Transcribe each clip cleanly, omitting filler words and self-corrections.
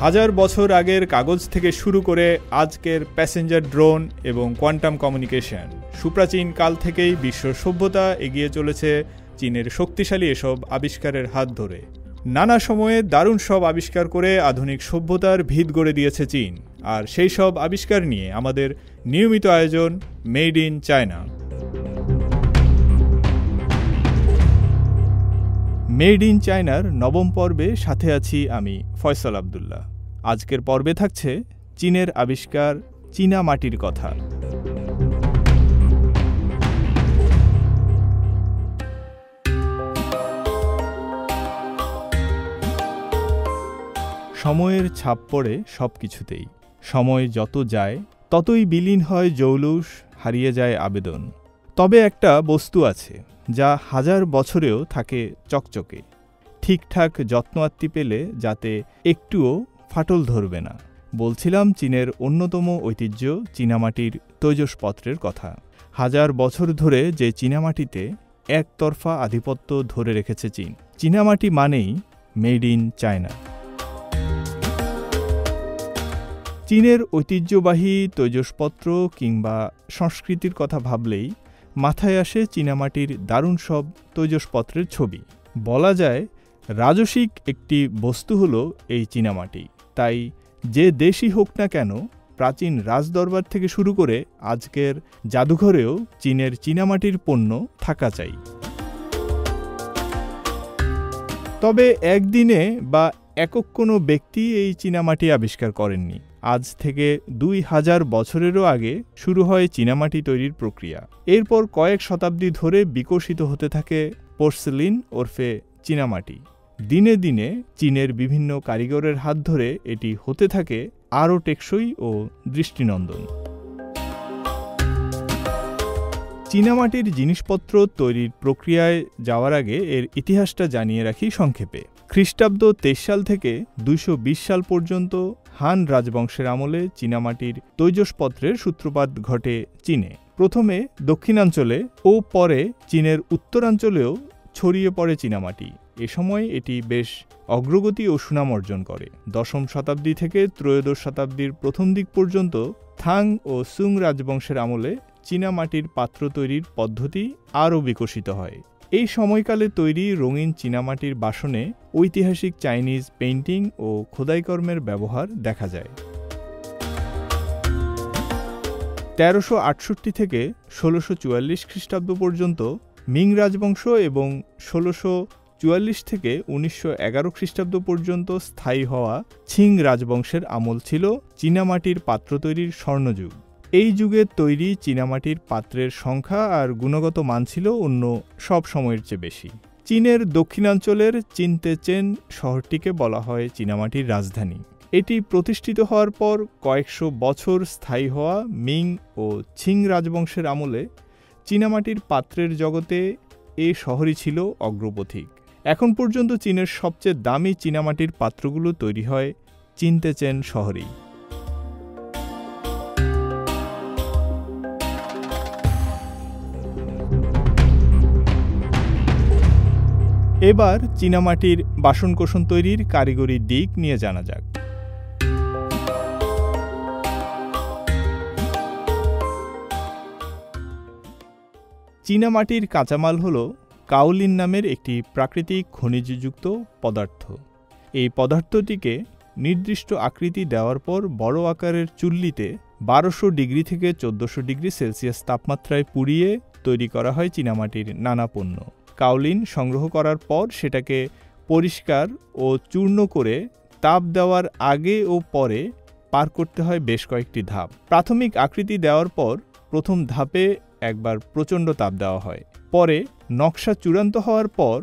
হাজার বছর আগের কাগজ থেকে শুরু করে আজকের প্যাসেঞ্জার ড্রোন এবং কোয়ান্টাম কমিউনিকেশন, সুপ্রাচীন কাল থেকেই বিশ্ব সভ্যতা এগিয়ে চলেছে চীনের শক্তিশালী এসব আবিষ্কারের হাত ধরে। নানা সময়ে দারুণ সব আবিষ্কার করে আধুনিক সভ্যতার ভিত গড়ে দিয়েছে চীন। আর সেই সব আবিষ্কার নিয়ে আমাদের নিয়মিত আয়োজন made in China. Made in চায়নার নবম পর্বে সাথে আছি আমি ফয়সাল আবদুল্লাহ। আজকের পর্বে থাকছে চীনের আবিষ্কার চীনা মাটির কথা। সময়ের ছাপ পড়ে সব কিছুতেই। সময় যত যায় ততই বিলীন হয় জৌলুস, হারিয়ে যায় আবেদন। তবে একটা বস্তু আছে যা হাজার বছরেও থাকে চকচকে, ঠিকঠাক যত্ন আত্তি পেলে যাতে একটুও ফাটল ধরবে না। বলছিলাম চীনের অন্যতম ঐতিহ্য চীনামাটির তৈজসপত্রের কথা। হাজার বছর ধরে যে চীনামাটিতে একতরফা আধিপত্য ধরে রেখেছে চীন। চীনামাটি মানেই মেড ইন চায়না। চীনের ঐতিহ্যবাহী তৈজসপত্র কিংবা সংস্কৃতির কথা ভাবলেই মাথায় আসে চীনামাটির দারুণ সব তৈজসপত্রের ছবি। বলা যায় রাজসিক একটি বস্তু হলো এই চীনামাটি। তাই যে দেশই হোক না কেন, প্রাচীন রাজদরবার থেকে শুরু করে আজকের জাদুঘরেও চীনের চীনামাটির পণ্য থাকা চাই। তবে একদিনে বা একক কোনো ব্যক্তি এই চীনামাটি আবিষ্কার করেননি। আজ থেকে 2000 বছরেরও আগে শুরু হয় চীনামাটি তৈরির প্রক্রিয়া। এরপর কয়েক শতাব্দী ধরে বিকশিত হতে থাকে পোর্সেলিন ওরফে চীনামাটি। দিনে দিনে চীনের বিভিন্ন কারিগরের হাত ধরে এটি হতে থাকে আরও টেকসই ও দৃষ্টিনন্দন। চীনামাটির জিনিসপত্র তৈরির প্রক্রিয়ায় যাওয়ার আগে এর ইতিহাসটা জানিয়ে রাখি সংক্ষেপে। খ্রিস্টাব্দ 23 সাল থেকে 220 সাল পর্যন্ত হান রাজবংশের আমলে চীনামাটির তৈজসপত্রের সূত্রপাত ঘটে চীনে। প্রথমে দক্ষিণাঞ্চলে ও পরে চীনের উত্তরাঞ্চলেও ছড়িয়ে পড়ে চীনামাটি। এ সময় এটি বেশ অগ্রগতি ও সুনাম অর্জন করে। 10ম শতাব্দী থেকে ত্রয়োদশ শতাব্দীর প্রথম দিক পর্যন্ত থাং ও সুং রাজবংশের আমলে চীনামাটির পাত্র তৈরির পদ্ধতি আরও বিকশিত হয়। এই সময়কালে তৈরি রঙিন চীনামাটির বাসনে ঐতিহাসিক চাইনিজ পেইন্টিং ও খোদাইকর্মের ব্যবহার দেখা যায়। 1368 থেকে 1644 খ্রিস্টাব্দ পর্যন্ত মিং রাজবংশ এবং 1644 থেকে 1911 খ্রিস্টাব্দ পর্যন্ত স্থায়ী হওয়া ছিং রাজবংশের আমল ছিল চীনামাটির পাত্র তৈরির স্বর্ণযুগ। এই যুগের তৈরি চীনামাটির পাত্রের সংখ্যা আর গুণগত মান ছিল অন্য সব সময়ের চেয়ে বেশি। চীনের দক্ষিণাঞ্চলের চিনতেচেন শহরটিকে বলা হয় চীনামাটির রাজধানী। এটি প্রতিষ্ঠিত হওয়ার পর কয়েকশো বছর স্থায়ী হওয়া মিং ও ছিং রাজবংশের আমলে চীনামাটির পাত্রের জগতে এ শহরই ছিল অগ্রপথিক। এখন পর্যন্ত চীনের সবচেয়ে দামি চীনামাটির পাত্রগুলো তৈরি হয় চিনতেচেন শহরেই। এবার চীনামাটির বাসনকোসন তৈরির কারিগরি দিক নিয়ে জানা যাক। চীনামাটির কাঁচামাল হল কাওলিন নামের একটি প্রাকৃতিক খনিজযুক্ত পদার্থ। এই পদার্থটিকে নির্দিষ্ট আকৃতি দেওয়ার পর বড় আকারের চুল্লিতে 1200 ডিগ্রি থেকে 1400 ডিগ্রি সেলসিয়াস তাপমাত্রায় পুড়িয়ে তৈরি করা হয় চীনামাটির নানা পণ্য। কাওলিন সংগ্রহ করার পর সেটাকে পরিষ্কার ও চূর্ণ করে তাপ দেওয়ার আগে ও পরে পার করতে হয় বেশ কয়েকটি ধাপ। প্রাথমিক আকৃতি দেওয়ার পর প্রথম ধাপে একবার প্রচণ্ড তাপ দেওয়া হয়। পরে নকশা চূড়ান্ত হওয়ার পর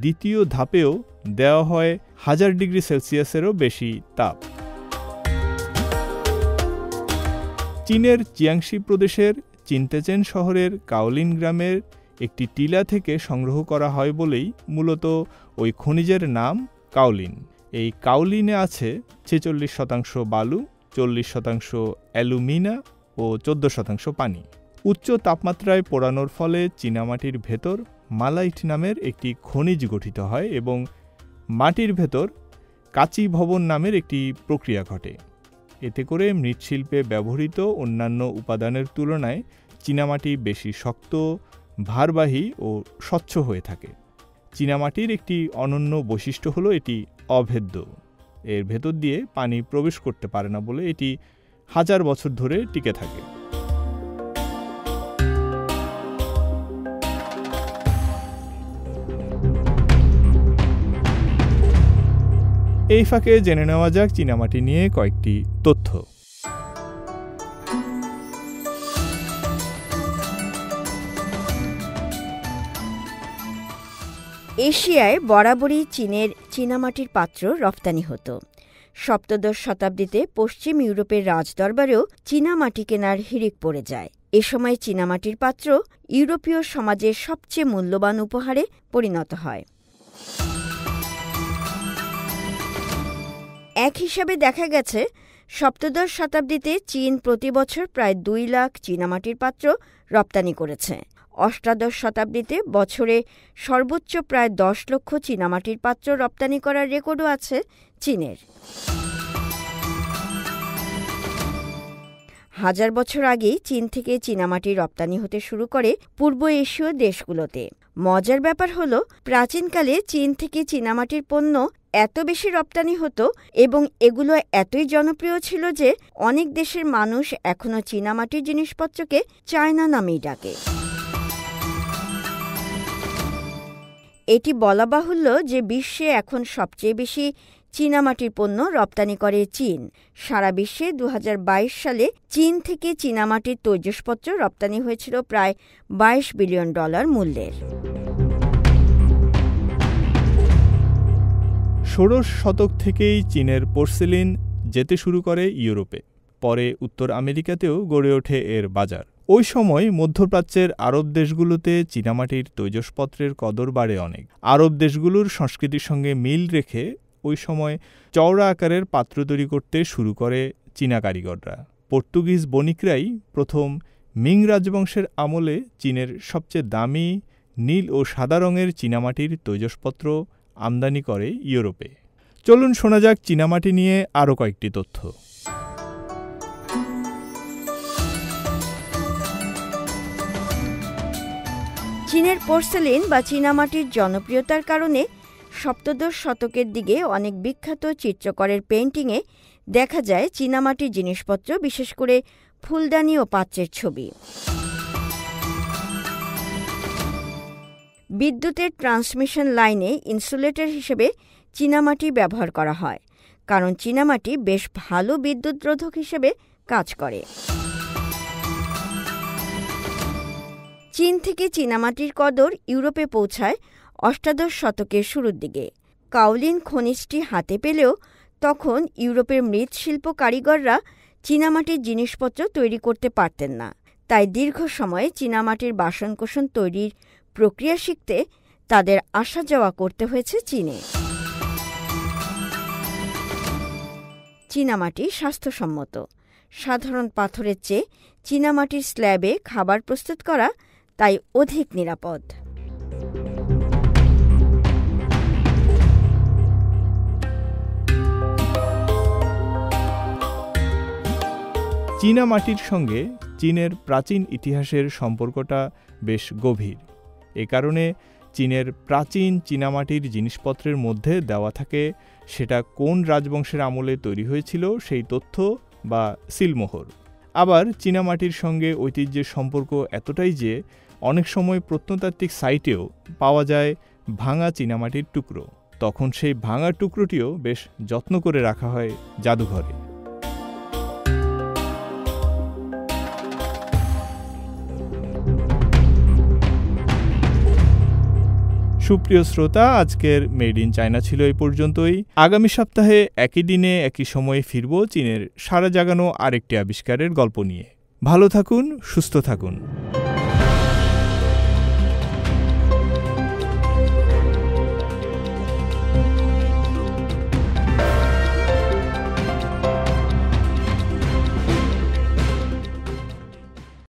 দ্বিতীয় ধাপেও দেওয়া হয় 1000 ডিগ্রি সেলসিয়াসেরও বেশি তাপ। চীনের চিয়াংশি প্রদেশের চিনতেচেন শহরের কাওলিন গ্রামের একটি টিলা থেকে সংগ্রহ করা হয় বলেই মূলত ওই খনিজের নাম কাওলিন। এই কাওলিনে আছে 46% বালু, 40% অ্যালুমিনা ও 14% পানি। উচ্চ তাপমাত্রায় পোড়ানোর ফলে চীনামাটির ভেতর মালাইট নামের একটি খনিজ গঠিত হয় এবং মাটির ভেতর কাঁচি ভবন নামের একটি প্রক্রিয়া ঘটে। এতে করে মৃৎশিল্পে ব্যবহৃত অন্যান্য উপাদানের তুলনায় চীনামাটি বেশি শক্ত, ভারবাহী ও স্বচ্ছ হয়ে থাকে। চীনামাটির একটি অনন্য বৈশিষ্ট্য হলো এটি অভেদ্য। এর ভেতর দিয়ে পানি প্রবেশ করতে পারে না বলে এটি হাজার বছর ধরে টিকে থাকে। এই ফাঁকে জেনে নেওয়া যাক চীনামাটি নিয়ে কয়েকটি তথ্য। এশিয়ায় বরাবরই চীনের চীনামাটির পাত্র রপ্তানি হতো। সপ্তদশ শতাব্দীতে পশ্চিম ইউরোপের রাজদরবারেও চীনামাটি কেনার হিড়িক পড়ে যায়। এ সময় চীনামাটির পাত্র ইউরোপীয় সমাজের সবচেয়ে মূল্যবান উপহারে পরিণত হয়। এক হিসাবে দেখা গেছে, সপ্তদশ শতাব্দীতে চীন প্রতি বছর প্রায় 2 লাখ চীনামাটির পাত্র রপ্তানি করেছে। অষ্টাদশ শতাব্দীতে বছরে সর্বোচ্চ প্রায় 10 লক্ষ চীনামাটির পাত্র রপ্তানি করার রেকর্ডও আছে চীনের। হাজার বছর আগেই চীন থেকে চীনামাটি রপ্তানি হতে শুরু করে পূর্ব এশীয় দেশগুলোতে। মজার ব্যাপার হলো, প্রাচীনকালে চীন থেকে চীনামাটির পণ্য এত বেশি রপ্তানি হতো এবং এগুলো এতই জনপ্রিয় ছিল যে অনেক দেশের মানুষ এখনও চীনামাটির জিনিসপত্রকে চায়না নামেই ডাকে। এটি বলা বাহুল্য যে বিশ্বে এখন সবচেয়ে বেশি চীনামাটির পণ্য রপ্তানি করে চীন। সারা বিশ্বে 2022 সালে চীন থেকে চীনামাটির তৈজসপত্র রপ্তানি হয়েছিল প্রায় $22 বিলিয়ন মূল্যের। ষোড়শ শতক থেকেই চীনের পোর্সেলিন যেতে শুরু করে ইউরোপে। পরে উত্তর আমেরিকাতেও গড়ে ওঠে এর বাজার। ওই সময় মধ্যপ্রাচ্যের আরব দেশগুলোতে চীনামাটির তৈজসপত্রের কদর বাড়ে অনেক। আরব দেশগুলোর সংস্কৃতির সঙ্গে মিল রেখে ওই সময় চওড়া আকারের পাত্র তৈরি করতে শুরু করে চীনা কারিগররা। পর্তুগিজ বণিকরাই প্রথম মিং রাজবংশের আমলে চীনের সবচেয়ে দামি নীল ও সাদা রঙের চীনামাটির তৈজসপত্র আমদানি করে ইউরোপে। চলুন শোনা যাক চীনামাটি নিয়ে আরও কয়েকটি তথ্য। চীনের পোর্সেলিন বা চীনামাটির জনপ্রিয়তার কারণে সপ্তদশ শতকের দিকে অনেক বিখ্যাত চিত্রকরের পেইন্টিংয়ে দেখা যায় চীনামাটির জিনিসপত্র, বিশেষ করে ফুলদানি ও পাত্রের ছবি। বিদ্যুতের ট্রান্সমিশন লাইনে ইনসুলেটর হিসেবে চীনামাটি ব্যবহার করা হয়, কারণ চীনামাটি বেশ ভালো বিদ্যুৎ রোধক হিসেবে কাজ করে। চীন থেকে চীনামাটির কদর ইউরোপে পৌঁছায় অষ্টাদশ শতকের শুরুর দিকে। কাওলিন খনিজটি হাতে পেলেও তখন ইউরোপের মৃৎশিল্প কারিগররা চীনামাটির জিনিসপত্র তৈরি করতে পারতেন না। তাই দীর্ঘ সময়ে চীনামাটির বাসনকোসন তৈরির প্রক্রিয়া শিখতে তাদের আসা যাওয়া করতে হয়েছে চীনে। চীনামাটি স্বাস্থ্যসম্মত। সাধারণ পাথরের চেয়ে চীনামাটির স্ল্যাবে খাবার প্রস্তুত করা তাই অধিক নিরাপদ। চীনামাটির সঙ্গে চীনের প্রাচীন ইতিহাসের সম্পর্কটা বেশ গভীর। এ কারণে চীনের প্রাচীন চীনামাটির জিনিসপত্রের মধ্যে দেওয়া থাকে সেটা কোন রাজবংশের আমলে তৈরি হয়েছিল সেই তথ্য বা সিলমোহর। আবার চীনামাটির সঙ্গে ঐতিহ্যের সম্পর্ক এতটাই যে অনেক সময় প্রত্নতাত্ত্বিক সাইটেও পাওয়া যায় ভাঙা চীনামাটির টুকরো। তখন সেই ভাঙা টুকরোটিও বেশ যত্ন করে রাখা হয় জাদুঘরে। সুপ্রিয় শ্রোতা, আজকের মেড ইন চায়না ছিল এই পর্যন্তই। আগামী সপ্তাহে একই দিনে একই সময়ে ফিরব চীনের সারা জাগানো আরেকটি আবিষ্কারের গল্প নিয়ে। ভালো থাকুন, সুস্থ থাকুন।